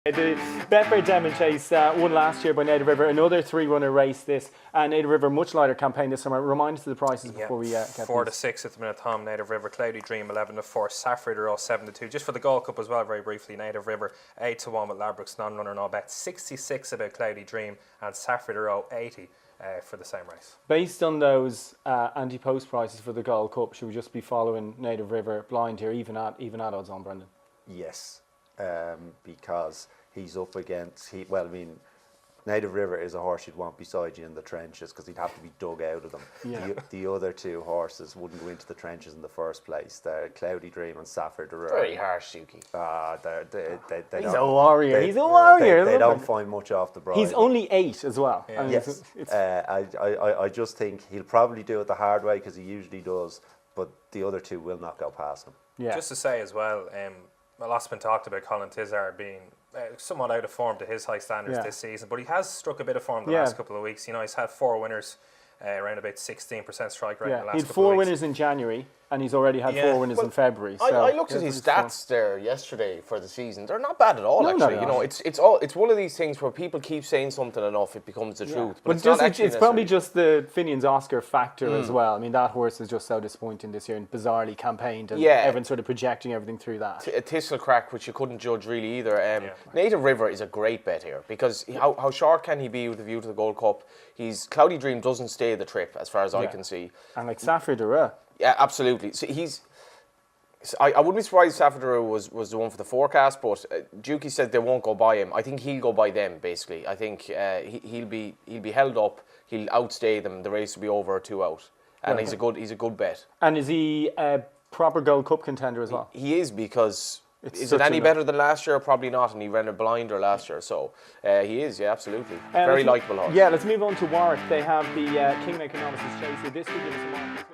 The Betfair Denman Chase won last year by Native River, another three-runner race this, and Native River much lighter campaign this summer. Remind us of the prices before we get 4 to 6 at the minute, Tom. Native River, Cloudy Dream 11 to 4, Safford are all 7 to 2. Just for the Gold Cup as well, very briefly, Native River 8 to 1 with Ladbrokes non-runner and all bet 66 about Cloudy Dream, and Safford are all 80 for the same race. Based on those anti-post prices for the Gold Cup, should we just be following Native River blind here, even at odds on, Brendan? Yes, because he's up against, Native River is a horse you'd want beside you in the trenches because he'd have to be dug out of them. Yeah. The other two horses wouldn't go into the trenches in the first place. They're Cloudy Dream and Safford. Very harsh, Suki. He's a warrior. He's a warrior. They don't find much off the bridle. He's only 8 as well. Yeah. Yes. I just think he'll probably do it the hard way because he usually does, but the other two will not go past him. Yeah. Just to say as well, a lot's been talked about Colin Tizard being somewhat out of form to his high standards this season, but he has struck a bit of form the last couple of weeks. You know, he's had 4 winners, around about 16% strike rate in the last couple of weeks. He had 4 winners in January, and he's already had 4 winners in February. So I looked at his stats there yesterday for the season. They're not bad at all, actually. You know, it's one of these things where people keep saying something enough, it becomes the truth. But it's probably just the Finian's Oscar factor as well. I mean, that horse is just so disappointing this year and bizarrely campaigned, and everyone's sort of projecting everything through that. A Thistle Crack, which you couldn't judge really either. Native River is a great bet here because how short can he be with a view to the Gold Cup? Cloudy Dream doesn't stay the trip as far as I can see. And like Safford Dura. Yeah, absolutely. So I wouldn't be surprised if Safford was the one for the forecast, but Dukey said they won't go by him. I think he'll go by them, basically. I think he'll be held up, he'll outstay them, the race will be over or 2 out. And he's a good bet. And is he a proper Gold Cup contender as well? He is, because is it any better than last year? Probably not, and he ran a blinder last year, so he is, yeah, absolutely. Very likeable horse. Yeah, let's move on to Warwick. They have the Kingmaker Novices Chase. So this will give us a